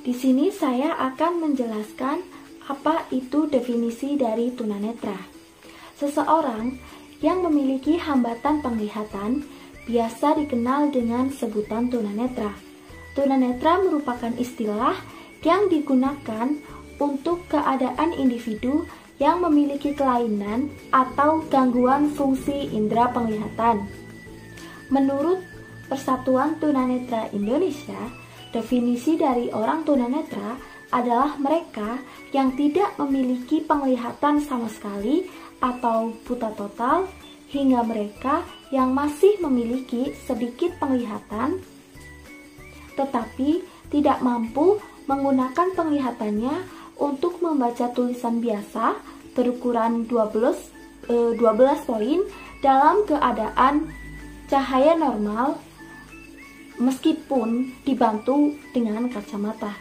Di sini saya akan menjelaskan apa itu definisi dari tunanetra. Seseorang yang memiliki hambatan penglihatan biasa dikenal dengan sebutan tunanetra. Tunanetra merupakan istilah yang digunakan untuk keadaan individu yang memiliki kelainan atau gangguan fungsi indera penglihatan. Menurut Persatuan Tunanetra Indonesia, definisi dari orang tunanetra adalah mereka yang tidak memiliki penglihatan sama sekali atau buta total, hingga mereka yang masih memiliki sedikit penglihatan tetapi tidak mampu menggunakan penglihatannya untuk membaca tulisan biasa berukuran 12 poin dalam keadaan cahaya normal meskipun dibantu dengan kacamata.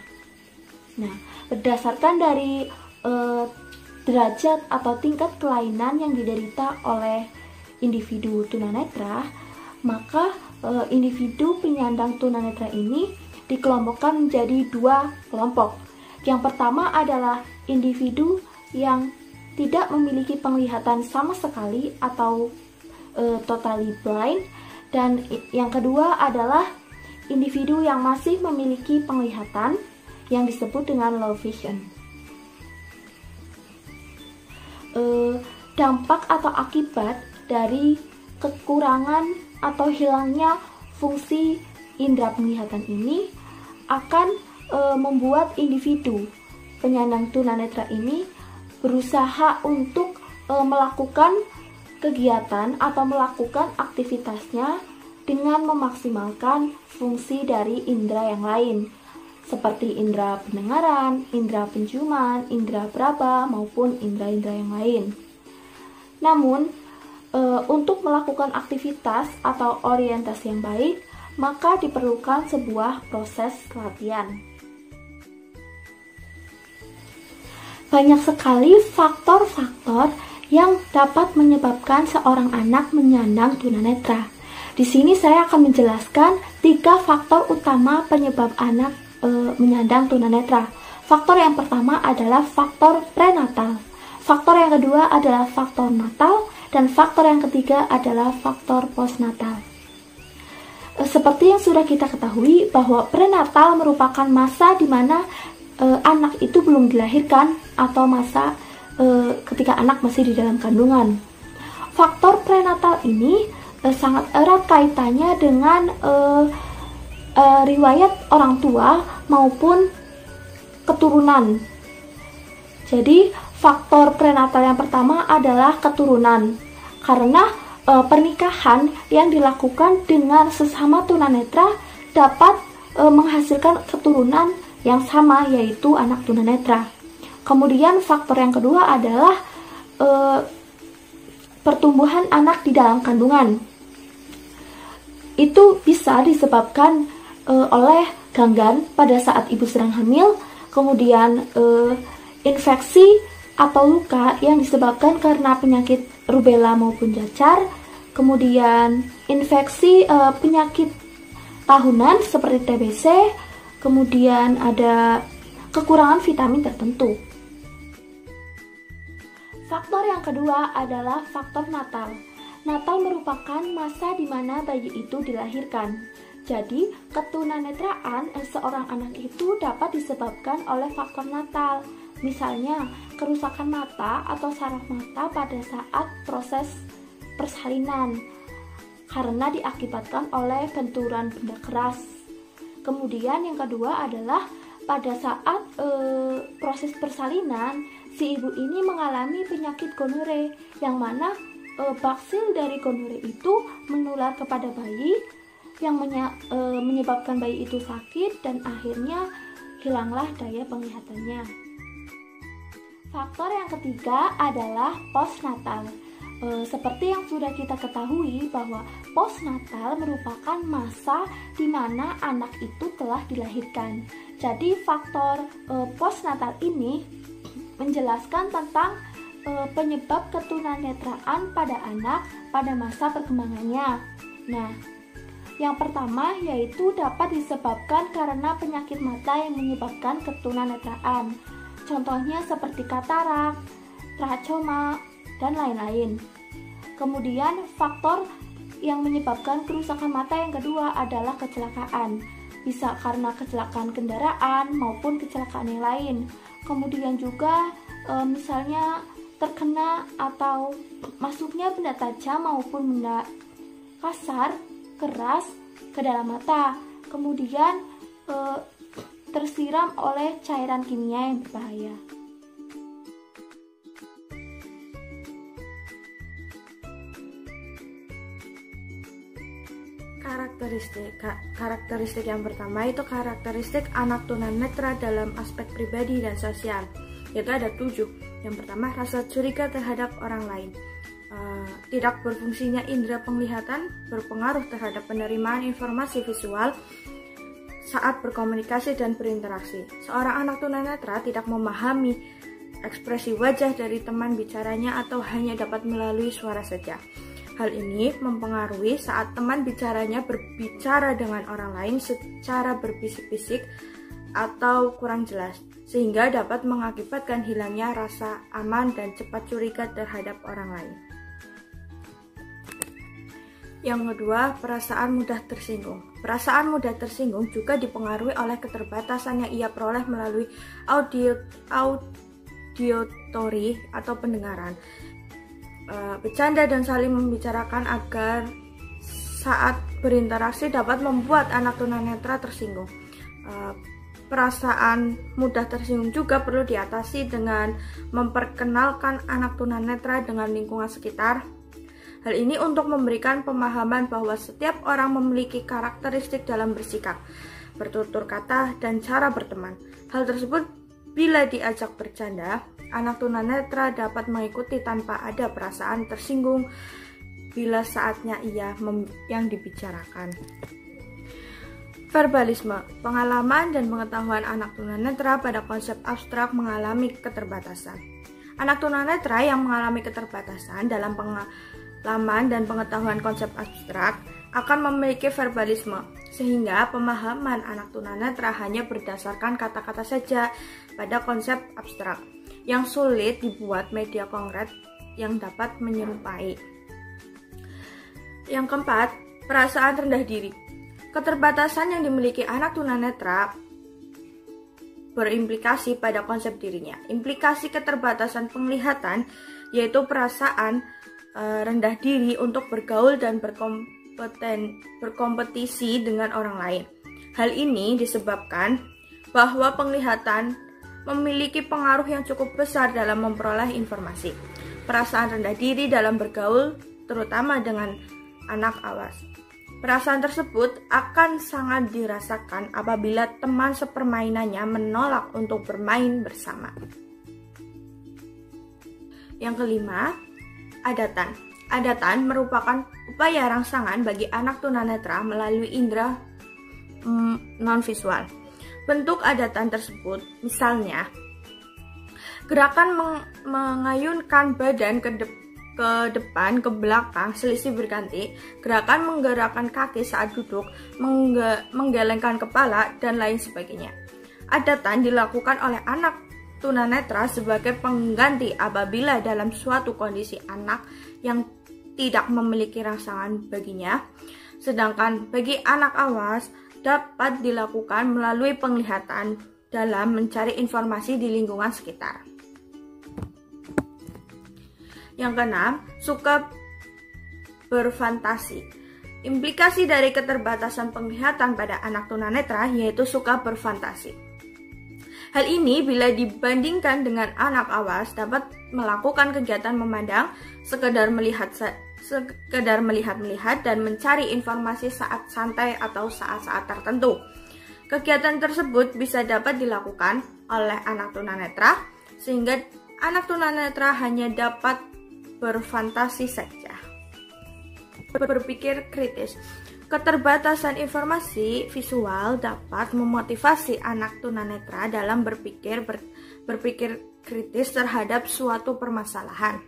Nah, berdasarkan dari derajat atau tingkat kelainan yang diderita oleh individu tunanetra, maka individu penyandang tunanetra ini dikelompokkan menjadi dua kelompok. Yang pertama adalah individu yang tidak memiliki penglihatan sama sekali atau totally blind, dan yang kedua adalah individu yang masih memiliki penglihatan yang disebut dengan low vision. Dampak atau akibat dari kekurangan atau hilangnya fungsi indera penglihatan ini akan membuat individu penyandang tunanetra ini berusaha untuk melakukan kegiatan atau melakukan aktivitasnya dengan memaksimalkan fungsi dari indera yang lain, seperti indera pendengaran, indera penciuman, indera peraba, maupun indera-indera yang lain. Namun, untuk melakukan aktivitas atau orientasi yang baik, maka diperlukan sebuah proses latihan. Banyak sekali faktor-faktor yang dapat menyebabkan seorang anak menyandang tunanetra. Di sini saya akan menjelaskan 3 faktor utama penyebab anak menyandang tunanetra. Faktor yang pertama adalah faktor prenatal. Faktor yang kedua adalah faktor natal, dan faktor yang ketiga adalah faktor postnatal. Seperti yang sudah kita ketahui bahwa prenatal merupakan masa di mana anak itu belum dilahirkan atau masa ketika anak masih di dalam kandungan. Faktor prenatal ini sangat erat kaitannya dengan riwayat orang tua maupun keturunan. Jadi faktor prenatal yang pertama adalah keturunan, karena pernikahan yang dilakukan dengan sesama tunanetra dapat menghasilkan keturunan yang sama, yaitu anak tunanetra. Kemudian faktor yang kedua adalah pertumbuhan anak di dalam kandungan. Itu bisa disebabkan oleh ganggan pada saat ibu sedang hamil, kemudian infeksi atau luka yang disebabkan karena penyakit rubella maupun cacar, kemudian infeksi penyakit tahunan seperti TBC, kemudian ada kekurangan vitamin tertentu. Faktor yang kedua adalah faktor natal. Natal merupakan masa di mana bayi itu dilahirkan. Jadi, ketunanetraan seorang anak itu dapat disebabkan oleh faktor natal. Misalnya, kerusakan mata atau saraf mata pada saat proses persalinan karena diakibatkan oleh benturan benda keras. Kemudian yang kedua adalah pada saat proses persalinan, si ibu ini mengalami penyakit gonore, yang mana baksil dari gonore itu menular kepada bayi, yang menyebabkan bayi itu sakit dan akhirnya hilanglah daya penglihatannya. Faktor yang ketiga adalah postnatal. Seperti yang sudah kita ketahui bahwa postnatal merupakan masa di mana anak itu telah dilahirkan. Jadi faktor postnatal ini menjelaskan tentang penyebab ketunanetraan pada anak pada masa perkembangannya. Nah, yang pertama yaitu dapat disebabkan karena penyakit mata yang menyebabkan ketunanetraan. Contohnya seperti katarak, trachoma, dan lain-lain. Kemudian faktor yang menyebabkan kerusakan mata yang kedua adalah kecelakaan. Bisa karena kecelakaan kendaraan maupun kecelakaan yang lain. Kemudian juga misalnya terkena atau masuknya benda tajam maupun benda kasar, keras ke dalam mata. Kemudian tersiram oleh cairan kimia yang berbahaya. Karakteristik yang pertama itu karakteristik anak tunanetra dalam aspek pribadi dan sosial, yaitu ada 7. Yang pertama, rasa curiga terhadap orang lain. Tidak berfungsinya indera penglihatan berpengaruh terhadap penerimaan informasi visual saat berkomunikasi dan berinteraksi. Seorang anak tunanetra tidak memahami ekspresi wajah dari teman bicaranya atau hanya dapat melalui suara saja. Hal ini mempengaruhi saat teman bicaranya berbicara dengan orang lain secara berbisik-bisik atau kurang jelas, sehingga dapat mengakibatkan hilangnya rasa aman dan cepat curiga terhadap orang lain. Yang kedua, perasaan mudah tersinggung. Perasaan mudah tersinggung juga dipengaruhi oleh keterbatasan yang ia peroleh melalui auditory atau pendengaran. Bercanda dan saling membicarakan agar saat berinteraksi dapat membuat anak tunanetra tersinggung. Perasaan mudah tersinggung juga perlu diatasi dengan memperkenalkan anak tunanetra dengan lingkungan sekitar. Hal ini untuk memberikan pemahaman bahwa setiap orang memiliki karakteristik dalam bersikap, bertutur kata, dan cara berteman. Hal tersebut bila diajak bercanda, anak tunanetra dapat mengikuti tanpa ada perasaan tersinggung bila saatnya yang dibicarakan. Verbalisme, pengalaman dan pengetahuan anak tunanetra pada konsep abstrak mengalami keterbatasan. Anak tunanetra yang mengalami keterbatasan dalam pengalaman dan pengetahuan konsep abstrak akan memiliki verbalisme, sehingga pemahaman anak tunanetra hanya berdasarkan kata-kata saja pada konsep abstrak yang sulit dibuat media konkret yang dapat menyerupai. Yang keempat, perasaan rendah diri. Keterbatasan yang dimiliki anak tunanetra berimplikasi pada konsep dirinya. Implikasi keterbatasan penglihatan yaitu perasaan rendah diri untuk bergaul dan berkompetisi dengan orang lain. Hal ini disebabkan bahwa penglihatan memiliki pengaruh yang cukup besar dalam memperoleh informasi. Perasaan rendah diri dalam bergaul, terutama dengan anak awas. Perasaan tersebut akan sangat dirasakan apabila teman sepermainannya menolak untuk bermain bersama. Yang kelima, adatan. Adatan merupakan upaya rangsangan bagi anak tunanetra melalui indera non-visual. Bentuk adatan tersebut misalnya gerakan mengayunkan badan ke depan, ke belakang, selisih berganti, gerakan menggerakkan kaki saat duduk, menggelengkan kepala, dan lain sebagainya. Adatan dilakukan oleh anak tunanetra sebagai pengganti apabila dalam suatu kondisi anak yang tidak memiliki rangsangan baginya, sedangkan bagi anak awas dapat dilakukan melalui penglihatan dalam mencari informasi di lingkungan sekitar. Yang keenam, suka berfantasi. Implikasi dari keterbatasan penglihatan pada anak tunanetra yaitu suka berfantasi. Hal ini bila dibandingkan dengan anak awas dapat melakukan kegiatan memandang, sekedar melihat-melihat dan mencari informasi saat santai atau saat-saat tertentu. Kegiatan tersebut bisa dapat dilakukan oleh anak tunanetra, sehingga anak tunanetra hanya dapat berfantasi saja. Berpikir kritis. Keterbatasan informasi visual dapat memotivasi anak tunanetra dalam berpikir kritis terhadap suatu permasalahan.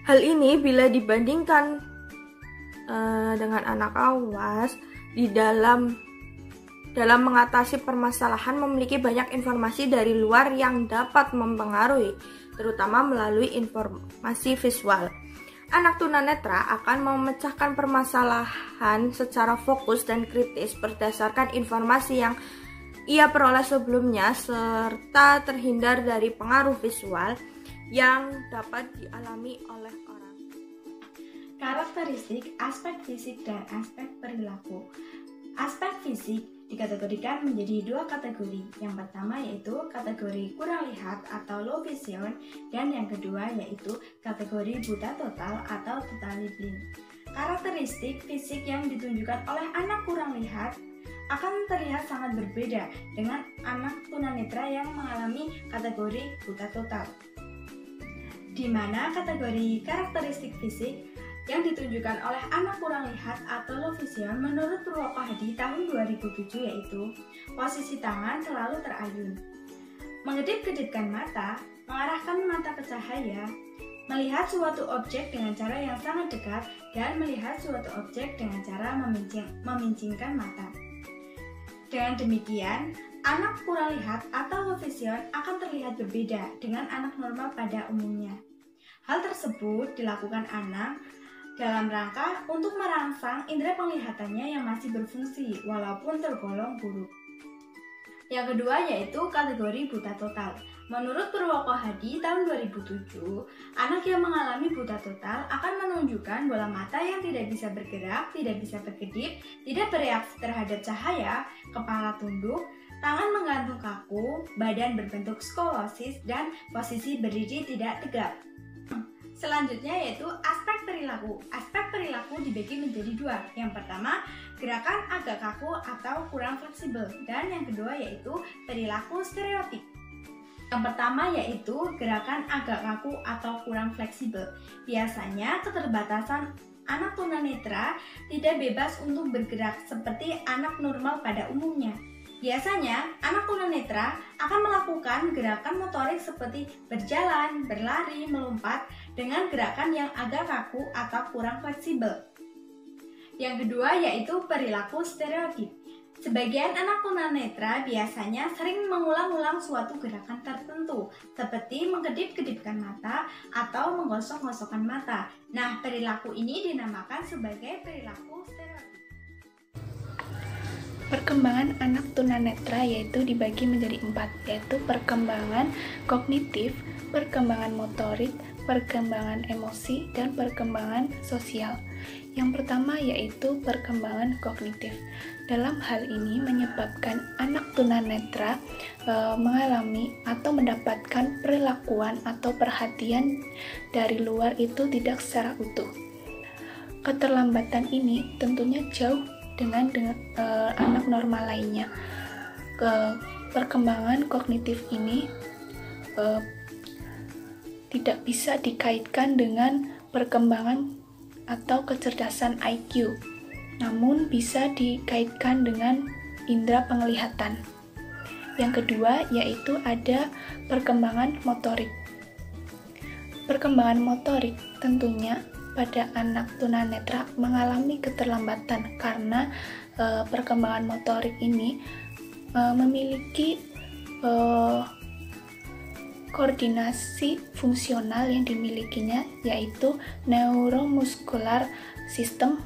Hal ini bila dibandingkan dengan anak awas, di dalam mengatasi permasalahan memiliki banyak informasi dari luar yang dapat mempengaruhi, terutama melalui informasi visual. Anak tunanetra akan memecahkan permasalahan secara fokus dan kritis berdasarkan informasi yang ia peroleh sebelumnya, serta terhindar dari pengaruh visual yang dapat dialami oleh orang. Karakteristik aspek fisik dan aspek perilaku. Aspek fisik dikategorikan menjadi dua kategori. Yang pertama yaitu kategori kurang lihat atau low vision, dan yang kedua yaitu kategori buta total atau totally blind. Karakteristik fisik yang ditunjukkan oleh anak kurang lihat akan terlihat sangat berbeda dengan anak tunanetra yang mengalami kategori buta total, di mana kategori karakteristik fisik yang ditunjukkan oleh anak kurang lihat atau low vision menurut Purwoko Hadi tahun 2007 yaitu posisi tangan selalu terayun, mengedip-kedipkan mata, mengarahkan mata ke cahaya, melihat suatu objek dengan cara yang sangat dekat, dan melihat suatu objek dengan cara memincingkan mata. Dengan demikian, anak kurang lihat atau low vision akan terlihat berbeda dengan anak normal pada umumnya. Hal tersebut dilakukan anak dalam rangka untuk merangsang indera penglihatannya yang masih berfungsi walaupun tergolong buruk. Yang kedua yaitu kategori buta total. Menurut Purwoko Hadi tahun 2007, anak yang mengalami buta total akan menunjukkan bola mata yang tidak bisa bergerak, tidak bisa berkedip, tidak bereaksi terhadap cahaya, kepala tunduk, tangan menggantung kaku, badan berbentuk skolosis, dan posisi berdiri tidak tegak. Selanjutnya yaitu aspek perilaku. Aspek perilaku dibagi menjadi dua. Yang pertama, gerakan agak kaku atau kurang fleksibel, dan yang kedua yaitu perilaku stereotip. Yang pertama yaitu gerakan agak kaku atau kurang fleksibel. Biasanya keterbatasan anak tunanetra tidak bebas untuk bergerak seperti anak normal pada umumnya. Biasanya, anak tunanetra akan melakukan gerakan motorik seperti berjalan, berlari, melompat dengan gerakan yang agak kaku atau kurang fleksibel. Yang kedua yaitu perilaku stereotip. Sebagian anak tunanetra biasanya sering mengulang-ulang suatu gerakan tertentu, seperti mengkedip-kedipkan mata atau menggosok-gosokkan mata. Nah, perilaku ini dinamakan sebagai perilaku stereotip. Perkembangan anak tunanetra yaitu dibagi menjadi 4, yaitu perkembangan kognitif, perkembangan motorik, perkembangan emosi, dan perkembangan sosial. Yang pertama yaitu perkembangan kognitif. Dalam hal ini menyebabkan anak tunanetra mengalami atau mendapatkan perlakuan atau perhatian dari luar itu tidak secara utuh. Keterlambatan ini tentunya jauh dengan anak normal lainnya. Perkembangan kognitif ini tidak bisa dikaitkan dengan perkembangan atau kecerdasan IQ, namun bisa dikaitkan dengan indera penglihatan. Yang kedua yaitu ada perkembangan motorik. Perkembangan motorik tentunya pada anak tunanetra mengalami keterlambatan karena perkembangan motorik ini memiliki koordinasi fungsional yang dimilikinya, yaitu neuromuscular system,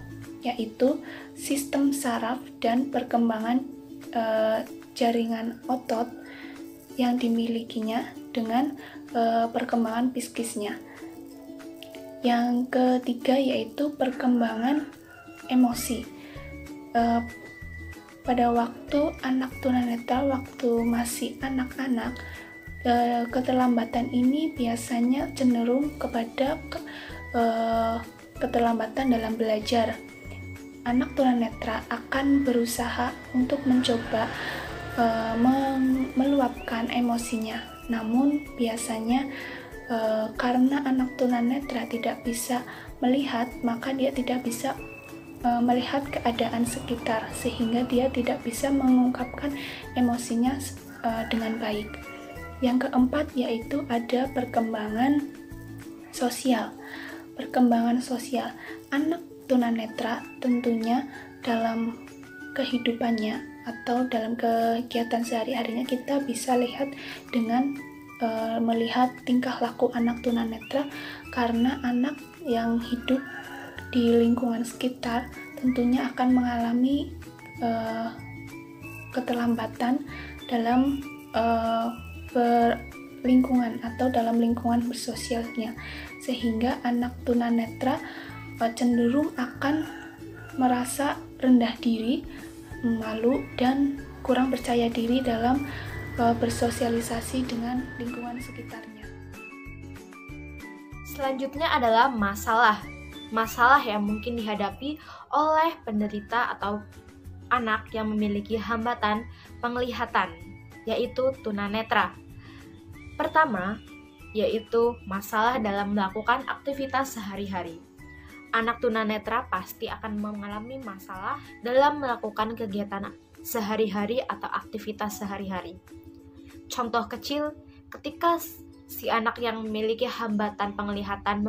yaitu sistem saraf dan perkembangan jaringan otot yang dimilikinya dengan perkembangan psikisnya. Yang ketiga yaitu perkembangan emosi. pada waktu anak tunanetra, waktu masih anak-anak, keterlambatan ini biasanya cenderung kepada keterlambatan dalam belajar. Anak tunanetra akan berusaha untuk mencoba meluapkan emosinya, namun biasanya karena anak tunanetra tidak bisa melihat, maka dia tidak bisa melihat keadaan sekitar, sehingga dia tidak bisa mengungkapkan emosinya dengan baik. Yang keempat yaitu ada perkembangan sosial. Perkembangan sosial anak tunanetra tentunya dalam kehidupannya atau dalam kegiatan sehari-harinya kita bisa lihat dengan melihat tingkah laku anak tunanetra, karena anak yang hidup di lingkungan sekitar tentunya akan mengalami keterlambatan dalam lingkungan atau dalam lingkungan bersosialnya, sehingga anak tunanetra cenderung akan merasa rendah diri, malu, dan kurang percaya diri dalam bersosialisasi dengan lingkungan sekitarnya. Selanjutnya adalah masalah. Masalah yang mungkin dihadapi oleh penderita atau anak yang memiliki hambatan penglihatan, yaitu tunanetra. Pertama, yaitu masalah dalam melakukan aktivitas sehari-hari. Anak tunanetra pasti akan mengalami masalah dalam melakukan kegiatan sehari-hari atau aktivitas sehari-hari. Contoh kecil, ketika si anak yang memiliki hambatan penglihatan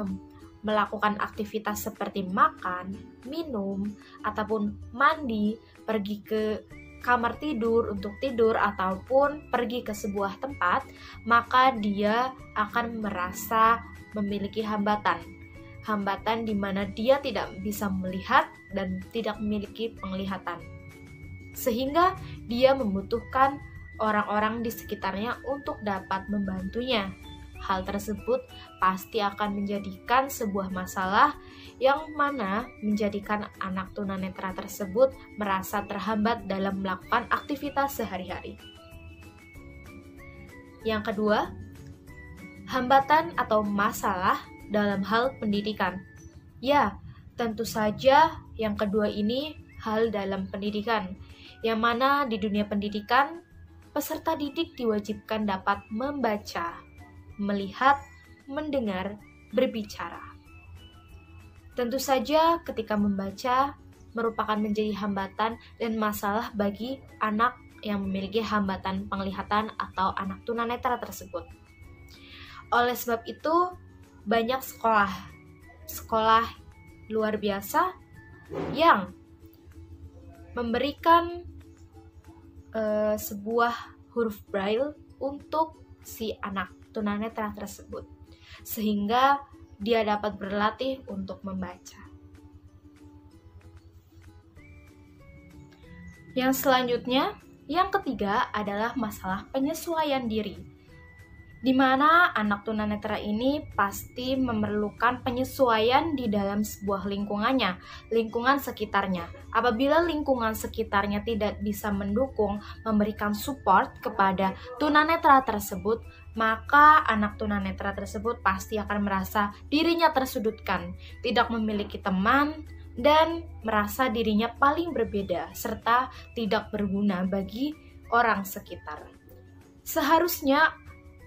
melakukan aktivitas seperti makan, minum, ataupun mandi, pergi ke kamar tidur untuk tidur, ataupun pergi ke sebuah tempat, maka dia akan merasa memiliki hambatan di mana dia tidak bisa melihat dan tidak memiliki penglihatan, sehingga dia membutuhkan orang-orang di sekitarnya untuk dapat membantunya. Hal tersebut pasti akan menjadikan sebuah masalah yang mana menjadikan anak tunanetra tersebut merasa terhambat dalam melakukan aktivitas sehari-hari. Yang kedua, hambatan atau masalah dalam hal pendidikan. Ya, tentu saja yang kedua ini hal dalam pendidikan, yang mana di dunia pendidikan, peserta didik diwajibkan dapat membaca, melihat, mendengar, berbicara. Tentu saja ketika membaca merupakan menjadi hambatan dan masalah bagi anak yang memiliki hambatan penglihatan atau anak tunanetra tersebut. Oleh sebab itu, banyak sekolah luar biasa yang memberikan sebuah huruf braille untuk si anak tunanetra tersebut, sehingga dia dapat berlatih untuk membaca. Yang selanjutnya, yang ketiga adalah masalah penyesuaian diri, di mana anak tunanetra ini pasti memerlukan penyesuaian di dalam sebuah lingkungan sekitarnya. Apabila lingkungan sekitarnya tidak bisa mendukung, memberikan support kepada tunanetra tersebut, maka anak tunanetra tersebut pasti akan merasa dirinya tersudutkan, tidak memiliki teman, dan merasa dirinya paling berbeda, serta tidak berguna bagi orang sekitar. Seharusnya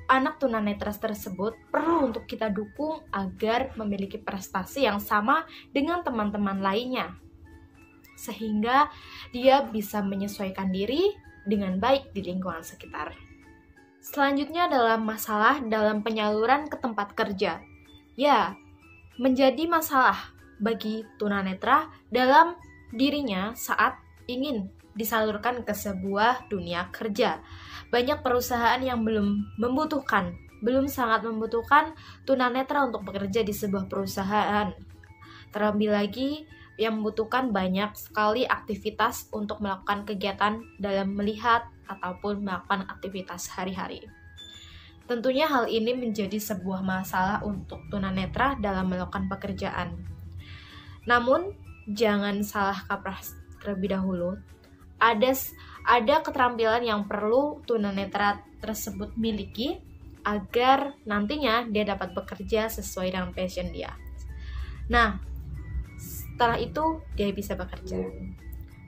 anak tunanetra tersebut perlu untuk kita dukung agar memiliki prestasi yang sama dengan teman-teman lainnya, sehingga dia bisa menyesuaikan diri dengan baik di lingkungan sekitar. Selanjutnya adalah masalah dalam penyaluran ke tempat kerja. Ya, menjadi masalah bagi tunanetra dalam dirinya saat ingin disalurkan ke sebuah dunia kerja. Banyak perusahaan yang belum sangat membutuhkan tunanetra untuk bekerja di sebuah perusahaan. Terlebih lagi yang membutuhkan banyak sekali aktivitas untuk melakukan kegiatan dalam melihat ataupun melakukan aktivitas hari-hari. Tentunya hal ini menjadi sebuah masalah untuk tunanetra dalam melakukan pekerjaan. Namun, jangan salah kaprah terlebih dahulu. ada keterampilan yang perlu tunanetra tersebut miliki agar nantinya dia dapat bekerja sesuai dengan passion dia. Nah, setelah itu dia bisa bekerja.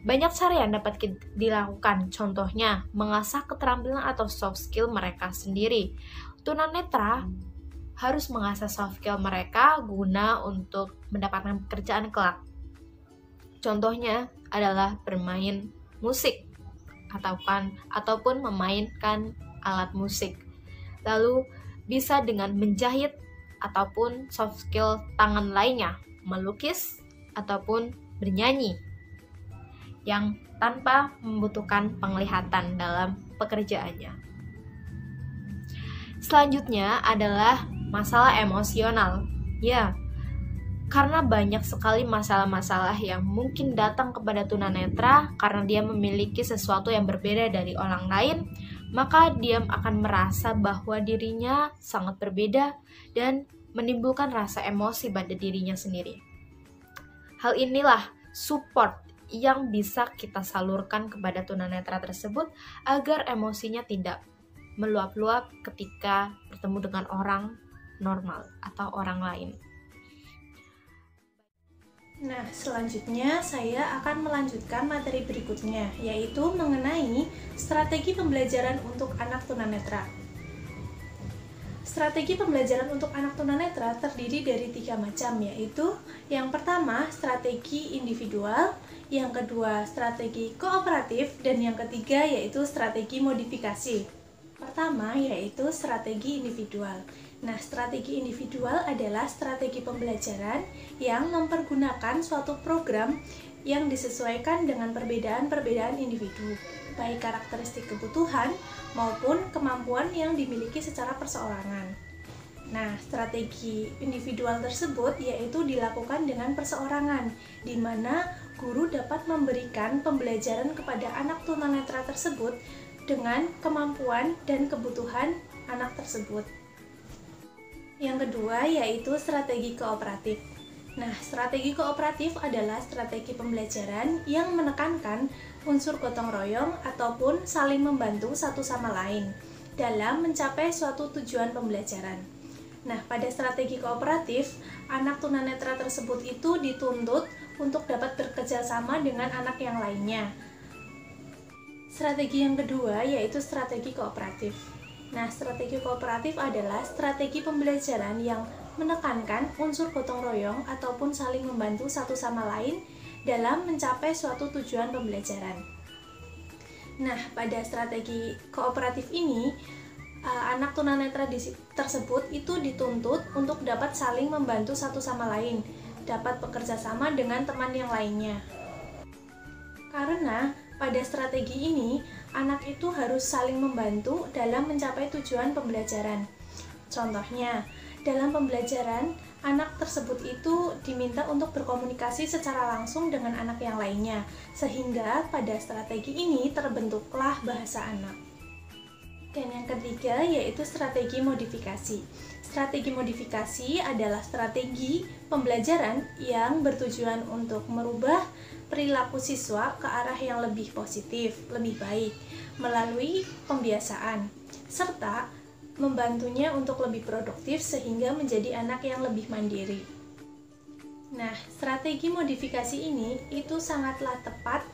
Banyak cara yang dapat dilakukan, contohnya mengasah keterampilan atau soft skill mereka sendiri. Tunanetra harus mengasah soft skill mereka guna untuk mendapatkan pekerjaan kelak. Contohnya adalah bermain musik ataupun memainkan alat musik. Lalu bisa dengan menjahit ataupun soft skill tangan lainnya, melukis ataupun bernyanyi yang tanpa membutuhkan penglihatan dalam pekerjaannya. Selanjutnya adalah masalah emosional. Ya, karena banyak sekali masalah-masalah yang mungkin datang kepada tunanetra karena dia memiliki sesuatu yang berbeda dari orang lain, maka dia akan merasa bahwa dirinya sangat berbeda dan menimbulkan rasa emosi pada dirinya sendiri. Hal inilah support yang bisa kita salurkan kepada tunanetra tersebut agar emosinya tidak meluap-luap ketika bertemu dengan orang normal atau orang lain. Nah, selanjutnya saya akan melanjutkan materi berikutnya, yaitu mengenai strategi pembelajaran untuk anak tunanetra. Strategi pembelajaran untuk anak tunanetra terdiri dari 3 macam, yaitu yang pertama strategi individual, yang kedua strategi kooperatif, dan yang ketiga yaitu strategi modifikasi. Pertama yaitu strategi individual. Nah, strategi individual adalah strategi pembelajaran yang mempergunakan suatu program yang disesuaikan dengan perbedaan-perbedaan individu, baik karakteristik kebutuhan maupun kemampuan yang dimiliki secara perseorangan. Nah, strategi individual tersebut yaitu dilakukan dengan perseorangan, di mana guru dapat memberikan pembelajaran kepada anak tunanetra tersebut dengan kemampuan dan kebutuhan anak tersebut. Yang kedua yaitu strategi kooperatif. Nah, strategi kooperatif adalah strategi pembelajaran yang menekankan unsur gotong royong ataupun saling membantu satu sama lain dalam mencapai suatu tujuan pembelajaran. Nah, pada strategi kooperatif, anak tunanetra tersebut itu dituntut untuk dapat bekerja sama dengan anak yang lainnya. Strategi yang kedua yaitu strategi kooperatif. Nah, strategi kooperatif adalah strategi pembelajaran yang menekankan unsur gotong royong ataupun saling membantu satu sama lain dalam mencapai suatu tujuan pembelajaran. Nah, pada strategi kooperatif ini, anak tunanetra tersebut itu dituntut untuk dapat saling membantu satu sama lain, dapat bekerja sama dengan teman yang lainnya. Karena pada strategi ini, anak itu harus saling membantu dalam mencapai tujuan pembelajaran. Contohnya, dalam pembelajaran, anak tersebut itu diminta untuk berkomunikasi secara langsung dengan anak yang lainnya, sehingga pada strategi ini terbentuklah bahasa anak. Dan yang ketiga yaitu strategi modifikasi. Strategi modifikasi adalah strategi pembelajaran yang bertujuan untuk merubah perilaku siswa ke arah yang lebih positif, lebih baik, melalui pembiasaan, serta membantunya untuk lebih produktif sehingga menjadi anak yang lebih mandiri. Nah, strategi modifikasi ini itu sangatlah tepat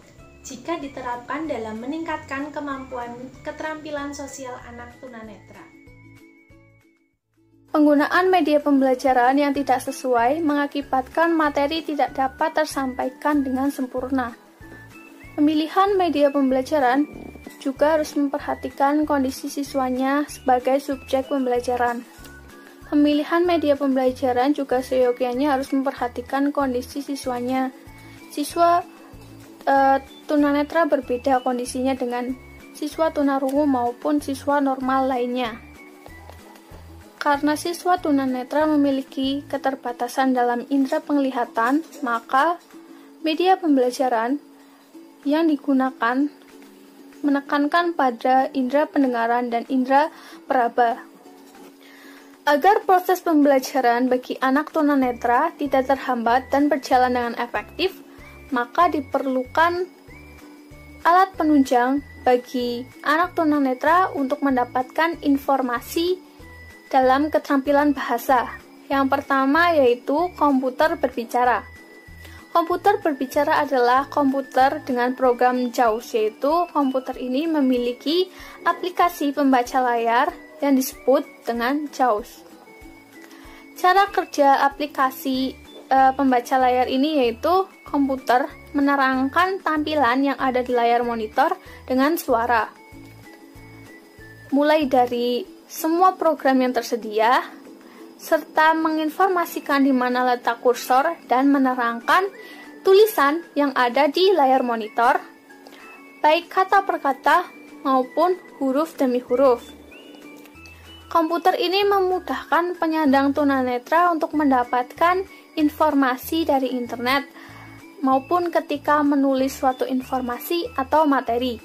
jika diterapkan dalam meningkatkan kemampuan keterampilan sosial anak tunanetra. Penggunaan media pembelajaran yang tidak sesuai mengakibatkan materi tidak dapat tersampaikan dengan sempurna. Pemilihan media pembelajaran juga harus memperhatikan kondisi siswanya sebagai subjek pembelajaran. Pemilihan media pembelajaran juga seyogianya harus memperhatikan kondisi siswanya. Siswa tunanetra berbeda kondisinya dengan siswa tunarungu maupun siswa normal lainnya. Karena siswa tunanetra memiliki keterbatasan dalam indera penglihatan, maka media pembelajaran yang digunakan menekankan pada indera pendengaran dan indera peraba. Agar proses pembelajaran bagi anak tunanetra tidak terhambat dan berjalan dengan efektif, maka diperlukan alat penunjang bagi anak tunanetra untuk mendapatkan informasi dalam keterampilan bahasa. Yang pertama yaitu komputer berbicara. Komputer berbicara adalah komputer dengan program JAWS, yaitu komputer ini memiliki aplikasi pembaca layar yang disebut dengan JAWS. Cara kerja aplikasi pembaca layar ini yaitu komputer menerangkan tampilan yang ada di layar monitor dengan suara. Mulai dari semua program yang tersedia, serta menginformasikan di mana letak kursor dan menerangkan tulisan yang ada di layar monitor, baik kata per kata maupun huruf demi huruf. Komputer ini memudahkan penyandang tunanetra untuk mendapatkan informasi dari internet maupun ketika menulis suatu informasi atau materi.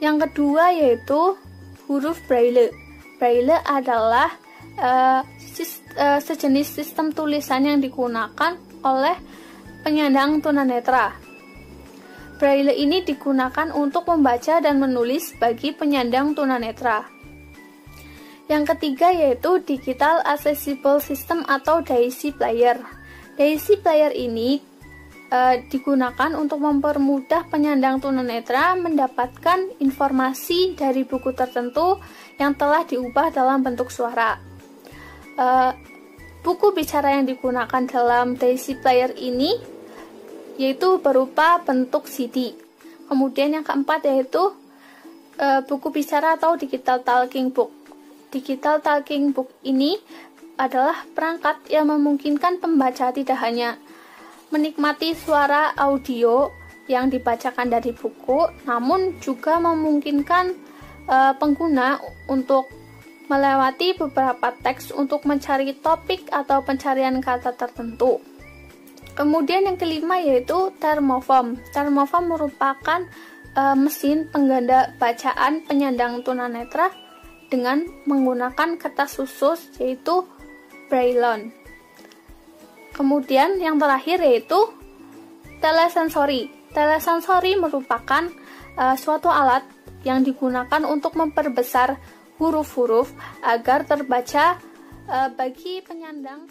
Yang kedua yaitu huruf Braille. Braille adalah sejenis sistem tulisan yang digunakan oleh penyandang tunanetra. Braille ini digunakan untuk membaca dan menulis bagi penyandang tunanetra. Yang ketiga yaitu Digital Accessible System atau DAISY Player. DAISY Player ini digunakan untuk mempermudah penyandang tunanetra mendapatkan informasi dari buku tertentu yang telah diubah dalam bentuk suara. Buku bicara yang digunakan dalam DAISY Player ini yaitu berupa bentuk CD. Kemudian yang keempat yaitu buku bicara atau Digital Talking Book. Digital Talking Book ini adalah perangkat yang memungkinkan pembaca tidak hanya menikmati suara audio yang dibacakan dari buku, namun juga memungkinkan pengguna untuk melewati beberapa teks untuk mencari topik atau pencarian kata tertentu. Kemudian yang kelima yaitu Thermoform. Thermoform merupakan mesin pengganda bacaan penyandang tunanetra dengan menggunakan kertas khusus yaitu Braillon. Kemudian yang terakhir yaitu Telesensori. Telesensori merupakan suatu alat yang digunakan untuk memperbesar huruf-huruf agar terbaca bagi penyandang